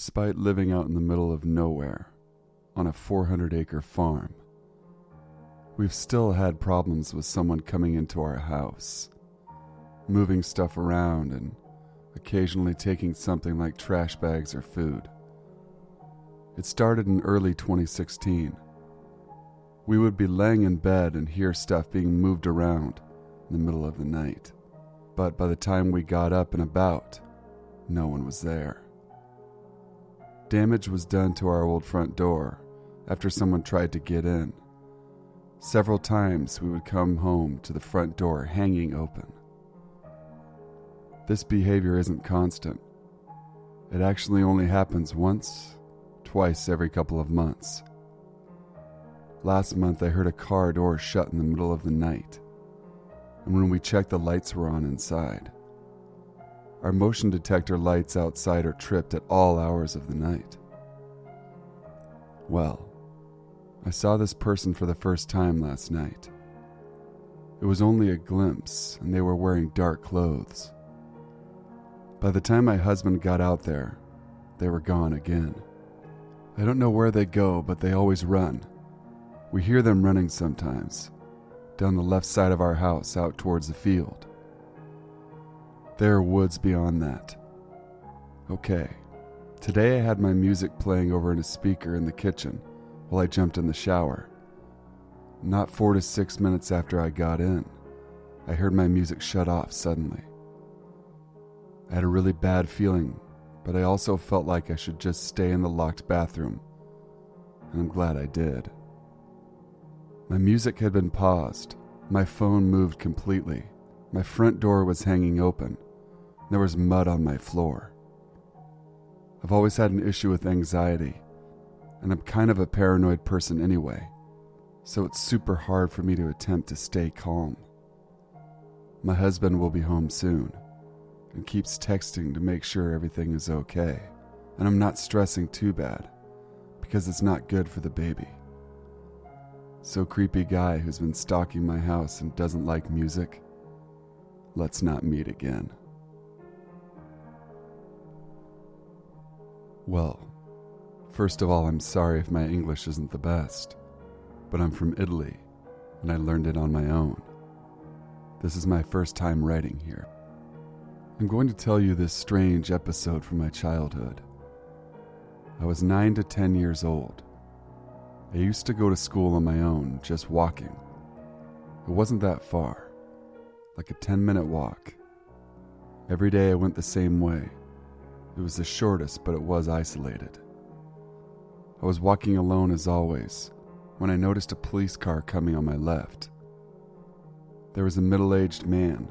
Despite living out in the middle of nowhere, on a 400-acre farm, we've still had problems with someone coming into our house, moving stuff around and occasionally taking something like trash bags or food. It started in early 2016. We would be laying in bed and hear stuff being moved around in the middle of the night. But by the time we got up and about, no one was there. Damage was done to our old front door after someone tried to get in. Several times we would come home to the front door hanging open. This behavior isn't constant. It actually only happens once, twice every couple of months. Last month I heard a car door shut in the middle of the night, and when we checked the lights were on inside. Our motion detector lights outside are tripped at all hours of the night. Well, I saw this person for the first time last night. It was only a glimpse, and they were wearing dark clothes. By the time my husband got out there, they were gone again. I don't know where they go, but they always run. We hear them running sometimes, down the left side of our house out towards the field. There are woods beyond that. Okay, today I had my music playing over in a speaker in the kitchen while I jumped in the shower. Not 4 to 6 minutes after I got in, I heard my music shut off suddenly. I had a really bad feeling, but I also felt like I should just stay in the locked bathroom, and I'm glad I did. My music had been paused, my phone moved completely, my front door was hanging open, and there was mud on my floor. I've always had an issue with anxiety, and I'm kind of a paranoid person anyway, so it's super hard for me to attempt to stay calm. My husband will be home soon, and keeps texting to make sure everything is okay, and I'm not stressing too bad, because it's not good for the baby. So creepy guy who's been stalking my house and doesn't like music, let's not meet again. Well, first of all, I'm sorry if my English isn't the best, but I'm from Italy, and I learned it on my own. This is my first time writing here. I'm going to tell you this strange episode from my childhood. I was 9 to 10 years old. I used to go to school on my own, just walking. It wasn't that far, like a 10-minute walk. Every day I went the same way. It was the shortest, but it was isolated. I was walking alone as always, when I noticed a police car coming on my left. There was a middle-aged man,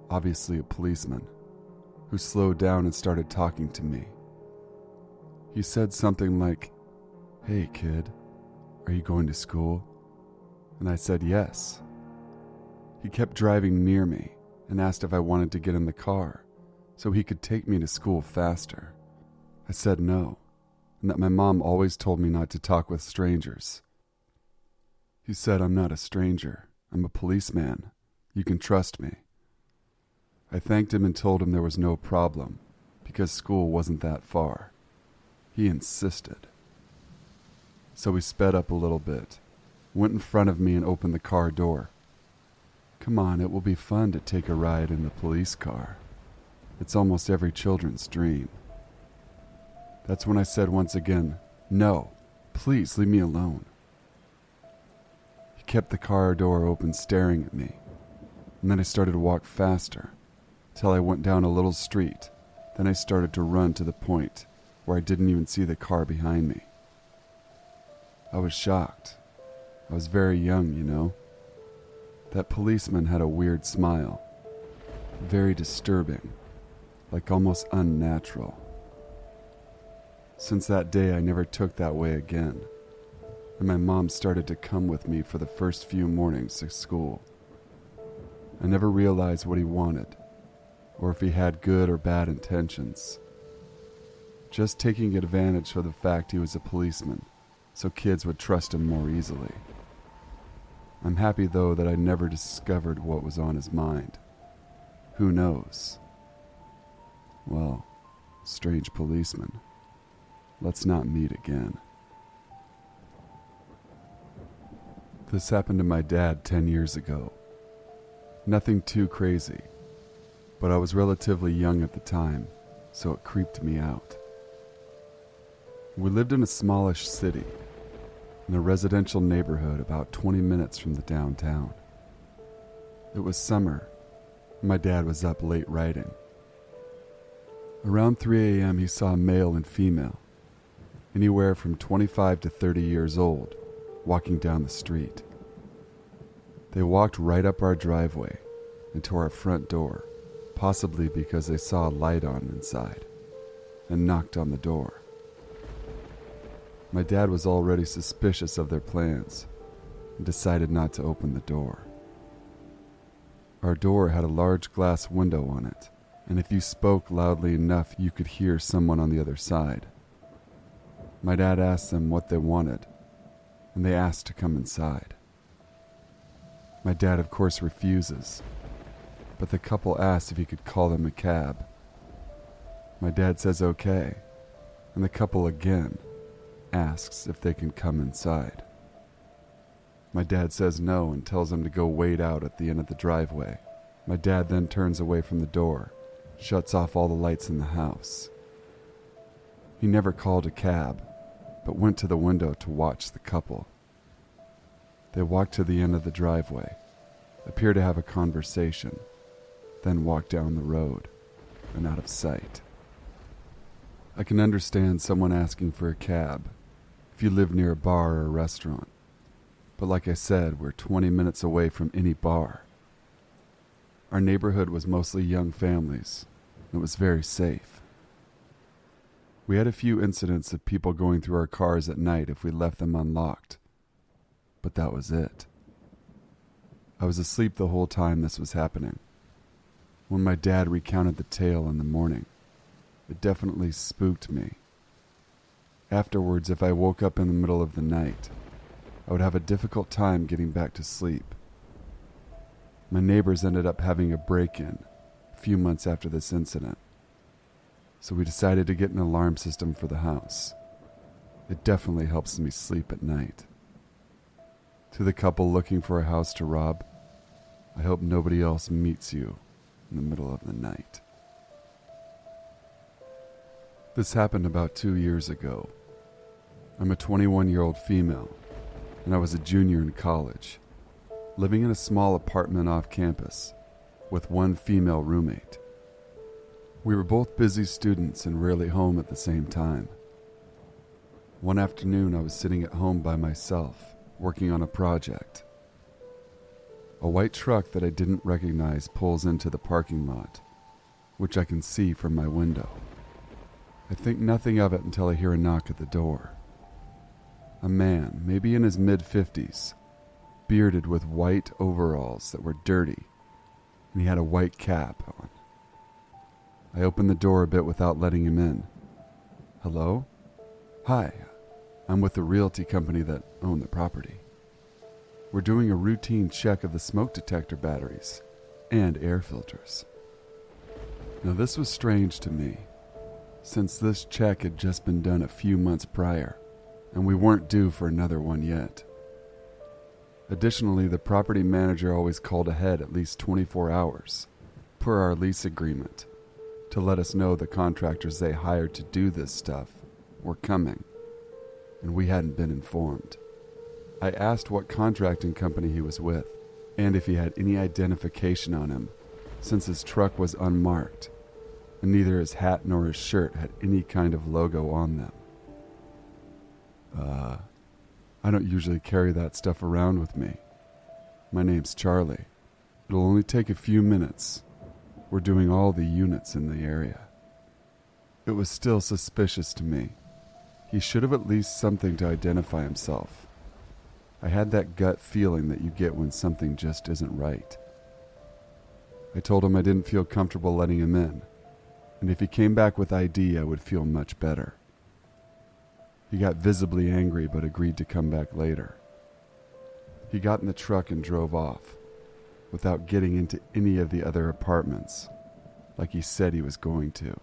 obviously a policeman, who slowed down and started talking to me. He said something like, "Hey kid, are you going to school?" And I said yes. He kept driving near me and asked if I wanted to get in the car so he could take me to school faster. I said no, and that my mom always told me not to talk with strangers. He said, "I'm not a stranger. I'm a policeman. You can trust me." I thanked him and told him there was no problem because school wasn't that far. He insisted. So we sped up a little bit, went in front of me and opened the car door. "Come on, it will be fun to take a ride in the police car. It's almost every children's dream." That's when I said once again, "No, please leave me alone." He kept the car door open staring at me, and then I started to walk faster, till I went down a little street. Then I started to run to the point where I didn't even see the car behind me. I was shocked. I was very young, you know. That policeman had a weird smile, very disturbing, like almost unnatural. Since that day, I never took that way again, and my mom started to come with me for the first few mornings to school. I never realized what he wanted, or if he had good or bad intentions. Just taking advantage of the fact he was a policeman, so kids would trust him more easily. I'm happy, though, that I never discovered what was on his mind. Who knows? Well, strange policeman. let's not meet again. This happened to my dad 10 years ago. Nothing too crazy, but I was relatively young at the time, so it creeped me out. We lived in a smallish city, in a residential neighborhood about 20 minutes from the downtown. It was summer, and my dad was up late writing. Around 3 a.m. he saw a male and female, anywhere from 25 to 30 years old, walking down the street. They walked right up our driveway and to our front door, possibly because they saw a light on inside, and knocked on the door. My dad was already suspicious of their plans and decided not to open the door. Our door had a large glass window on it, and if you spoke loudly enough, you could hear someone on the other side. My dad asked them what they wanted, and they asked to come inside. My dad, of course, refuses, but the couple asked if he could call them a cab. My dad says okay, and the couple again asks if they can come inside. My dad says no and tells them to go wait out at the end of the driveway. My dad then turns away from the door, shuts off all the lights in the house. He never called a cab, but went to the window to watch the couple. They walked to the end of the driveway, appear to have a conversation, then walk down the road and out of sight. I can understand someone asking for a cab if you live near a bar or a restaurant, but like I said, we're 20 minutes away from any bar. Our neighborhood was mostly young families, and it was very safe. We had a few incidents of people going through our cars at night if we left them unlocked, but that was it. I was asleep the whole time this was happening. When my dad recounted the tale in the morning, it definitely spooked me. Afterwards, if I woke up in the middle of the night, I would have a difficult time getting back to sleep. My neighbors ended up having a break-in a few months after this incident, so we decided to get an alarm system for the house. It definitely helps me sleep at night. To the couple looking for a house to rob, I hope nobody else meets you in the middle of the night. This happened about 2 years ago. I'm a 21-year-old female, and I was a junior in college, living in a small apartment off campus with one female roommate. We were both busy students and rarely home at the same time. One afternoon, I was sitting at home by myself, working on a project. A white truck that I didn't recognize pulls into the parking lot, which I can see from my window. I think nothing of it until I hear a knock at the door. A man, maybe in his mid-50s, bearded with white overalls that were dirty, and he had a white cap on. I opened the door a bit without letting him in. Hello? Hi, I'm with the realty company that owned the property. We're doing a routine check of the smoke detector batteries and air filters. Now this was strange to me, since this check had just been done a few months prior, and we weren't due for another one yet. Additionally, the property manager always called ahead at least 24 hours, per our lease agreement, to let us know the contractors they hired to do this stuff were coming, and we hadn't been informed. I asked what contracting company he was with, and if he had any identification on him, since his truck was unmarked, and neither his hat nor his shirt had any kind of logo on them. I don't usually carry that stuff around with me. My name's Charlie. It'll only take a few minutes. We're doing all the units in the area. It was still suspicious to me. He should have at least something to identify himself. I had that gut feeling that you get when something just isn't right. I told him I didn't feel comfortable letting him in, and if he came back with ID, I would feel much better. He got visibly angry but agreed to come back later. He got in the truck and drove off, without getting into any of the other apartments, like he said he was going to.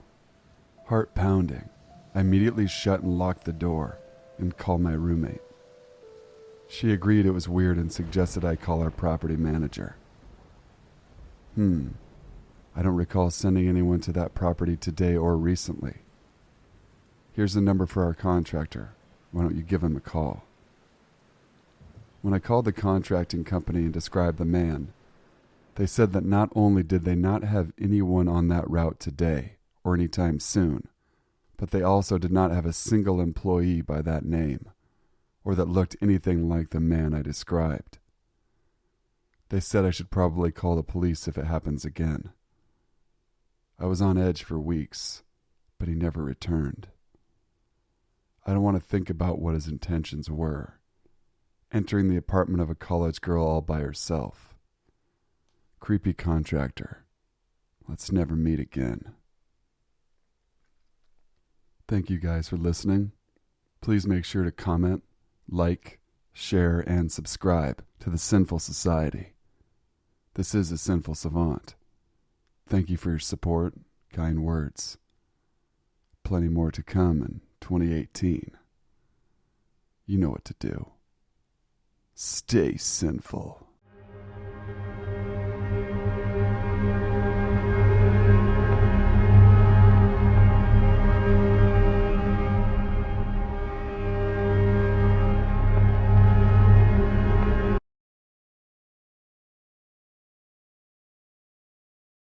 Heart pounding, I immediately shut and locked the door and called my roommate. She agreed it was weird and suggested I call our property manager. I don't recall sending anyone to that property today or recently. Here's the number for our contractor. Why don't you give him a call? When I called the contracting company and described the man, they said that not only did they not have anyone on that route today or anytime soon, but they also did not have a single employee by that name or that looked anything like the man I described. They said I should probably call the police if it happens again. I was on edge for weeks, but he never returned. I don't want to think about what his intentions were. Entering the apartment of a college girl all by herself. Creepy contractor. Let's never meet again. Thank you guys for listening. Please make sure to comment, like, share, and subscribe to the Sinful Society. This is a Sinful Savant. Thank you for your support, kind words. Plenty more to come in 2018. You know what to do. Stay sinful.